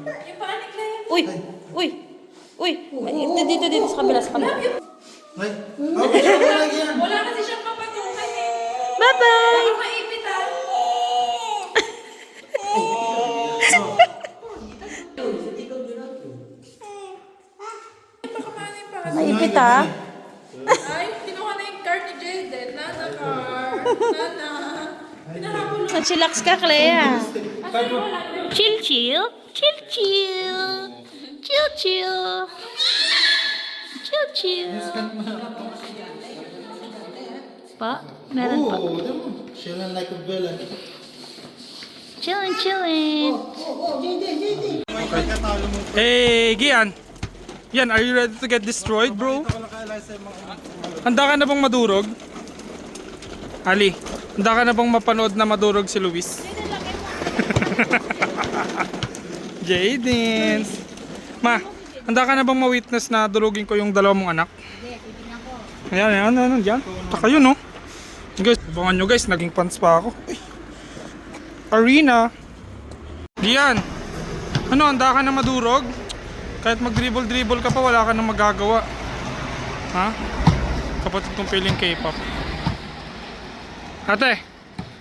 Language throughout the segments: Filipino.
Yung paa ni Clay. Uy! Uy! Uy! Dito, sa kabila, sa kabila. Ay, okay, wala yan. Wala kasi siyang papatungan eh. Bye-bye! Baka maipit ah. Baka maano yung paa. Maipit ha? Ay, kinuha na yung card ni Jaden. Nana card. Nana. Pinahabol lang. Chillax ka, Clea. Chill, chill. Chill, chill. Chill, chill. Chill, chill. Pa? Meron pa. Oh, chilling like a villain. Chillin', chillin'. Hey, Gian. Yan, are you ready to get destroyed, bro? Handa ka na bang madurog? Ali, handa ka na bang mapanood na madurog si Luis? Jaden. Ma, handa ka na bang ma-witness na durugin ko yung dalawa mong anak? Ayan, yan. Taka yun, no? Guys, abangan nyo guys, naging pants pa ako. Ay. Arena. Gian. Ano, handa ka na madurog? Kahit mag-dribble ka pa, wala ka nang magagawa. Ha? Kapatid kong feeling K-pop. Ate,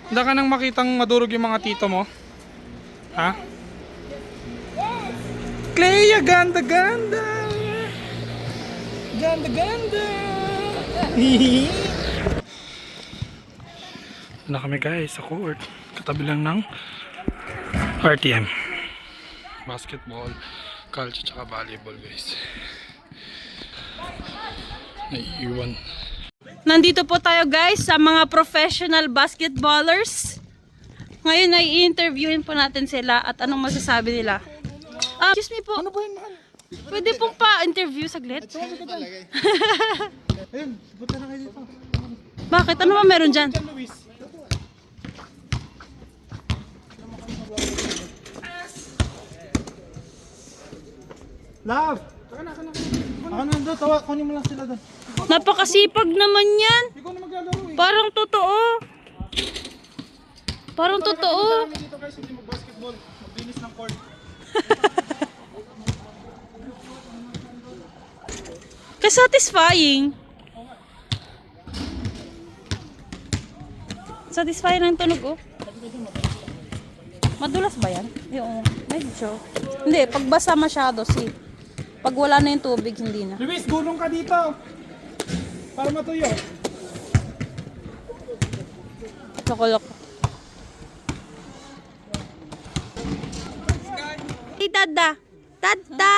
handa ka nang makitang madurog yung mga tito mo? Ha? Clea, ganda. Ganda. Na kami guys sa court. Katabi lang ng RTM. Basketball, culture, tsaka volleyball guys. Naiiwan. Nandito po tayo guys sa mga professional basketballers. Ngayon ay i-interviewin po natin sila at anong masasabi nila. Excuse me po. Ano ba yun, mahal? Pwede pong pa-interview saglit? Ayun, punta na kayo dito. Bakit? Ano ba meron dyan? Luis. Love! Ako na doon, kunin mo lang sila doon. Napakasipag naman yan. Ikaw na maglalaro eh. Parang totoo. Parang totoo. Kami dito guys, hindi mag-basketball. Maglinis ng court. Satisfying. Satisfying ang tunog oh. Madulas ba yan? Yung medyo. Hindi, pag basa masyado pag wala na yung tubig, hindi na. Luis, gulong ka dito. Para matuyo. Loko-loko. Hey, Dada! Dada!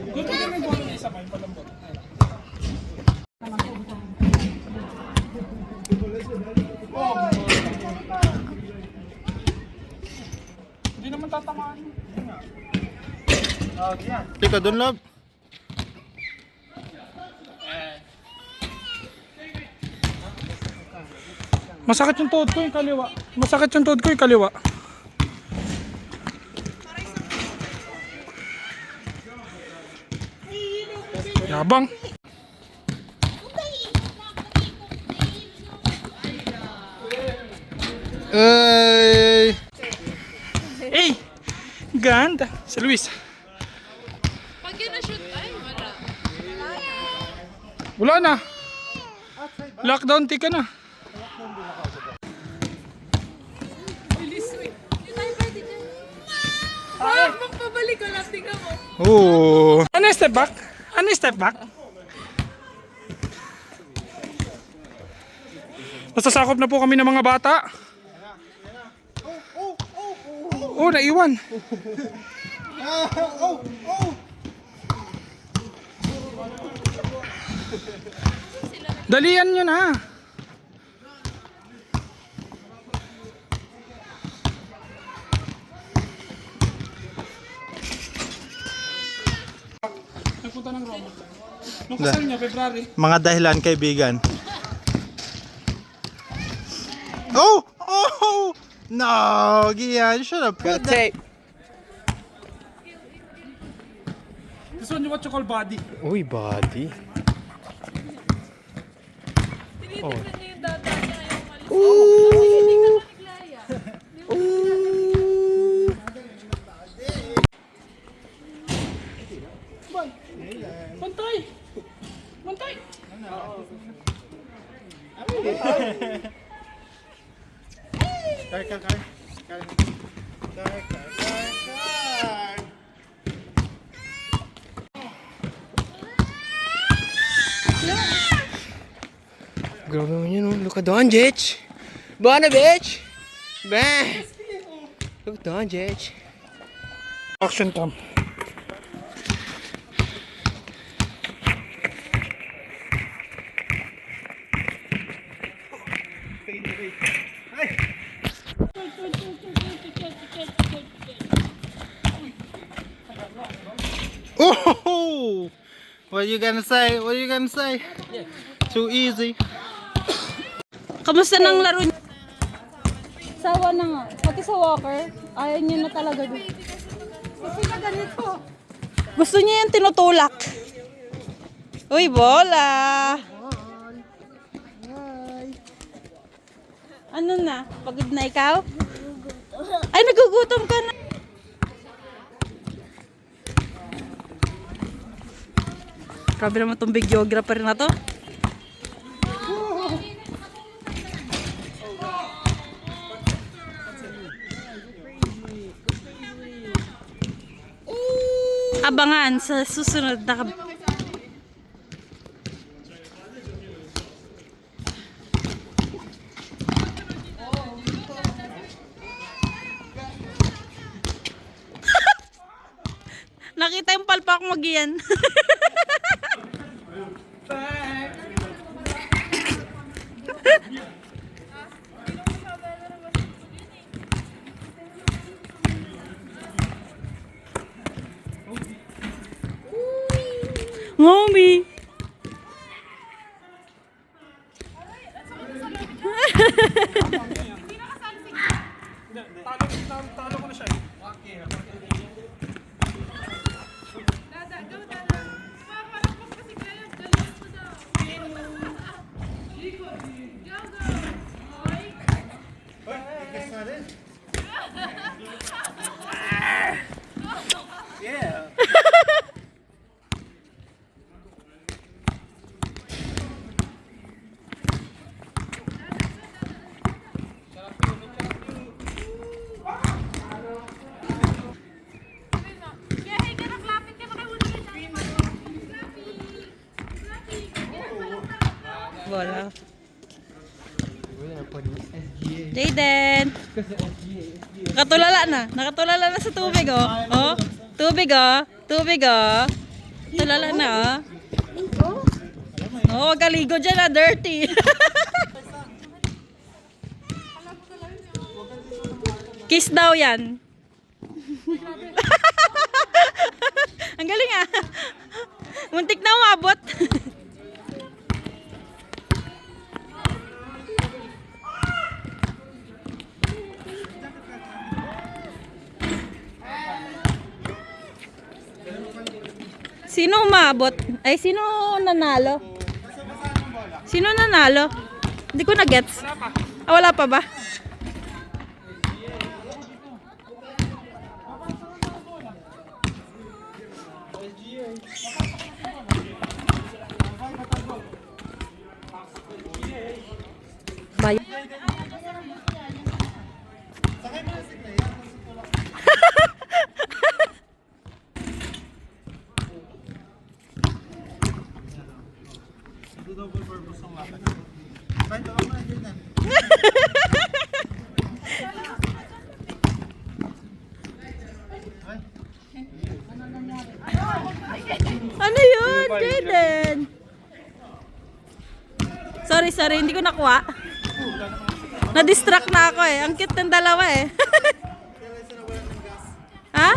Gulong ka ng gulong isa pa, yung palambot. Hindi naman tatamaan. Teka, doon love. Masakit yung tuhod ko yung kaliwa. Masakit yung tuhod ko yung kaliwa. Yabang. Hey! Hey! Ganda. Si Luis. Pag yun na-shoot, ay wala. Wala na. Lockdown tika na. Bilis mo eh. Hindi tayo pwede dyan. Wag magpabalik ko lang, tingnan mo. Oh. Ano yung step back? Ano yung step back? Nasasakop na po kami ng mga bata. Oh, naiwan. Dalian nyo na. Nagpunta ng Roma. Nung kasal niya, February. Mga dahilan, kaibigan. Oh! Oh! No! Gian, should have put that. This one, what you call body. Uy, body. Tinitignan niyo yung data. Grabe naman yun, oh. Look at doon, Jetch. Bana, bitch. Bang. Look at doon, Jetch. Action cam. Oh! What you gonna say? What you gonna say? Too easy. Kamusta nang laro niya? Sawa na nga. Pati sa walker, ayaw niya na talaga doon. Kasi na ganito. Gusto niya yung tinutulak. Uy, bola! Ano na? Pagod na ikaw? Ay, nagugutom ka na. Grabe naman itong videographer na to. Abangan sa susunod na nakita yung palpak mo giyan. Mommy. Talo ko na siya. Bola. Jaden. Nakatulala na. Nakatulala na sa tubig, oh. Oh, tubig, oh. Tubig, oh. Tulala na, oh. Oh, wag kaligo dyan, ah. Dirty. Kiss daw yan. Ang galing, ah. Muntik na umabot. Sino umabot? Ay, sino nanalo? Sino nanalo? Hindi ko na-gets. Ah, wala pa ba? Bayo. Ano yun, Jaden? Sorry, hindi ko nakuha. Na-distract na ako eh. Ang cute ng dalawa eh. Ha?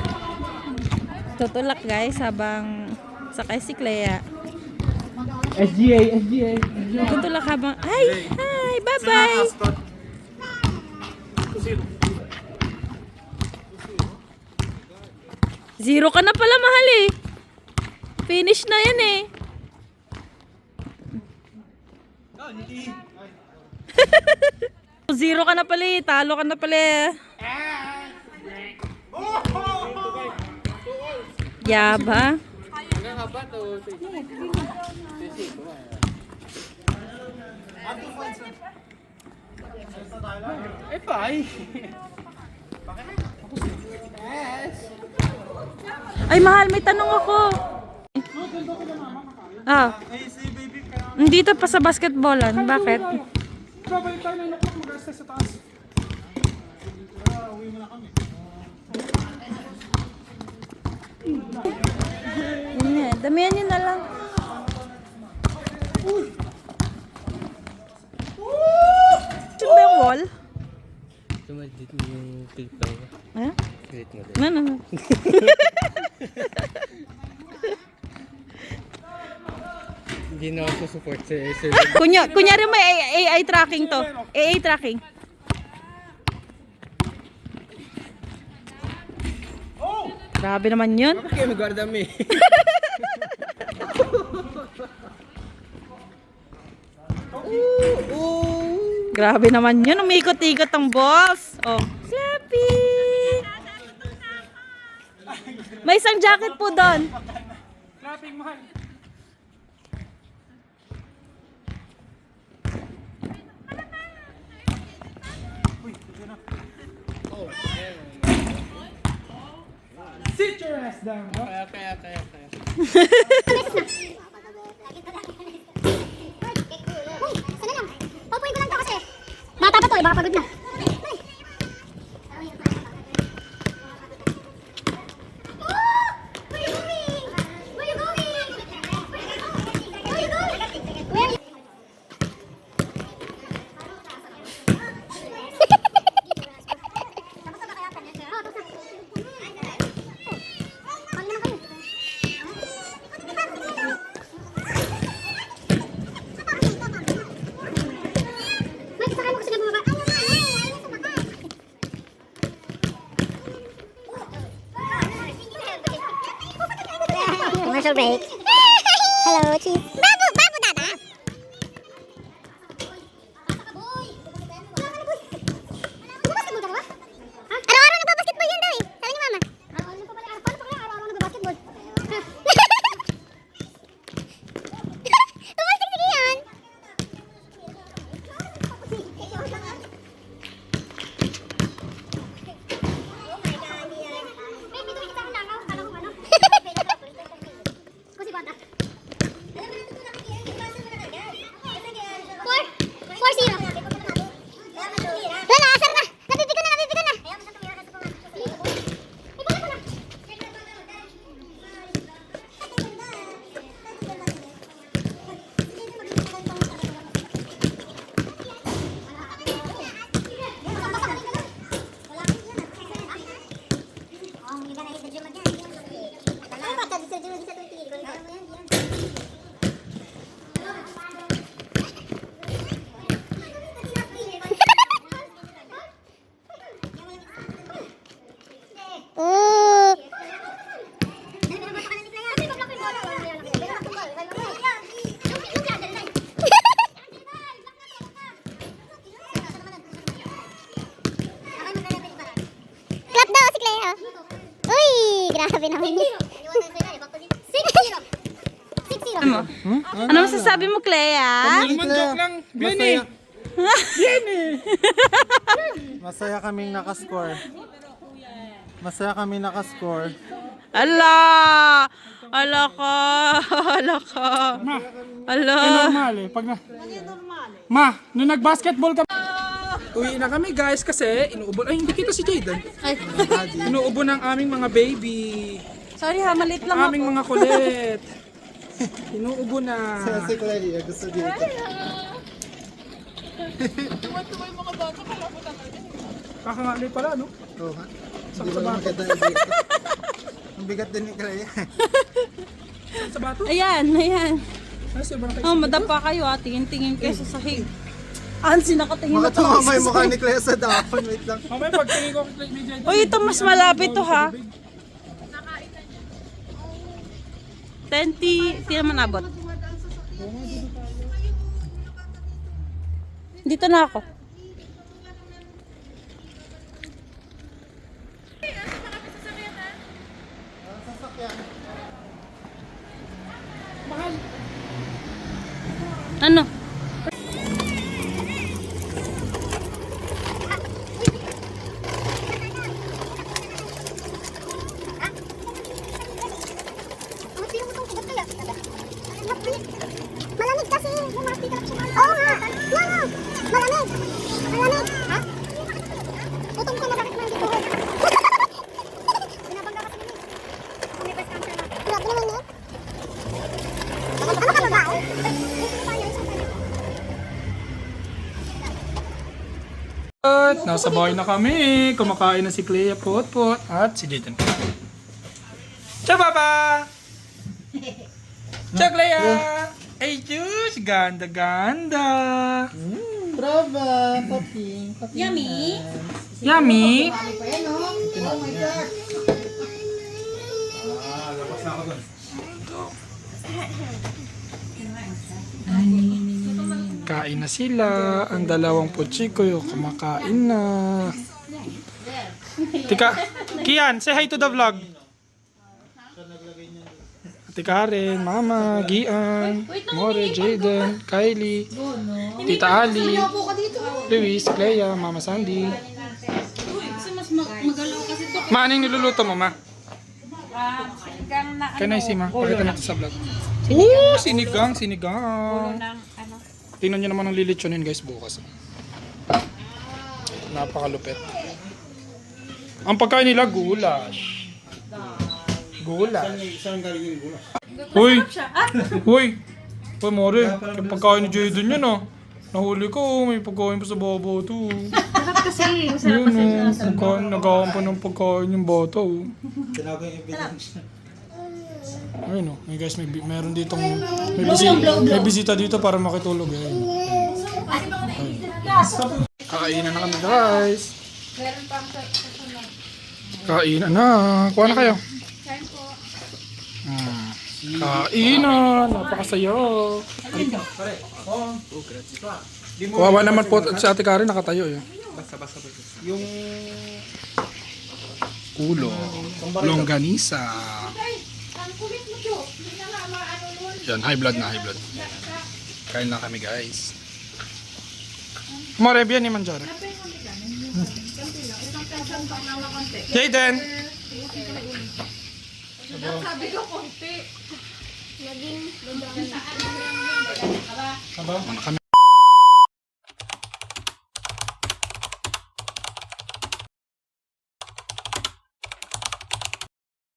Tutulak guys habang sakay si Clea. SGA. Tutulak habang... Hi! Bye-bye! Zero ka na pala, mahal eh. Finish na yan eh. Zero ka na pala eh. Talo ka na pala eh. Yaba. Ay, mahal, may tanong ako. Ah. Dito pa sa basketballan. Bakit? Babalik tayo na inakot mag-assess sa taas. Yun nga, damihan nyo na lang. Ito ba yung wall? Tumadit mo yung paper. Ha? Pilit mo din. No. Hindi na ako support sa sir. Kunyari may AI tracking to. AI tracking. Grabe naman yun. Bakit kayo mag-guardami? Grabe naman yun. Umikot-ikot ang boss. Oh. Slappy! May isang jacket po doon. Clapping, mahal. Sit your ass down, bro. Kaya. Sana lang. Papuin ko lang to kasi. Bata pa to eh, baka pagod na. Where you going? Where you going? Where you going? Where you Commercial break. Hello, cheese. Babu, dada. Araw-araw nagbabasketball yan daw eh. Sabi ni mama. Paano pa kaya araw-araw nagbabasketball? Tumasik sige yan. Clap daw si Cleo. Uy, grabe naman yun. 6-0. 6-0. Ano masasabi mo, Clea? Naman joke lang. Benny! Masaya kaming nakascore. Ala! Ala ka! Ala ka! Ma, Ala! normal eh. Pag na... Ma, nung nag-basketball kami... Uwi na kami guys kasi inuubo... Ay, hindi kita si Jaden. Inuubo ng aming mga baby. Sorry ha, malit lang Aming mga kulit. Inuubo na. Si Clay, gusto dito. Kakangali pala, no? Oo nga. Hindi ba maganda dito? Ang bigat din ni Clay. Sa bato? Ayan. Ay, sobrang kayo. Oh, madapa kayo ha. Tingin-tingin kayo sa sahig. Ansi nakatingin na Baka tumama yung mukha ni Clay sa dapon. Wait lang. Mamaya pagtingin ko kay Jaden. Uy, ito mas malapit to ha. 10, di naman abot. Dito na ako. Ano? At nasa bahay na kami. Kumakain na si Clea Pot at si Jaden. Ciao, Papa! Ciao, Clea! Ay, Diyos! Ganda-ganda! Brava, papi. Yummy. Yummy! Kain na sila. Ang dalawang puchiko kumakain na. Tika, Kian, say hi to the vlog. Tika rin, Mama, Gian, More, Jaden, Kylie, Tita Ali, Luis, Clea, Mama Sandy. Ma, anong niluluto mo, Ma? Can I see, Ma? Pakita natin sa vlog. Sinigang, sinigang. Tingnan nyo naman ang lilitsunin guys bukas. Napakalupit. Ang pagkain nila gulash. Gulash. Uy! Uy! Uy, Mare. Yung pagkain ni Jaden yan ah. Nahuli ko, may pagkain pa sa baba to. Sarap kasi. Yun oh, pagkain, nagawan pa ng pagkain yung bata oh. Ayun oh, hey guys, meron ditong, may bisita dito para makitulog eh. Kainan na kami guys. Kainan na, kuha na kayo. Kainan, napakasaya. Kawawa naman po si Ate Karen nakatayo eh. Yung ulo, longganisa. Yan, high blood na, high blood. Kain na kami guys. More bien ni manjara. Jaden! Sabi ko konti. Naging Ano kami?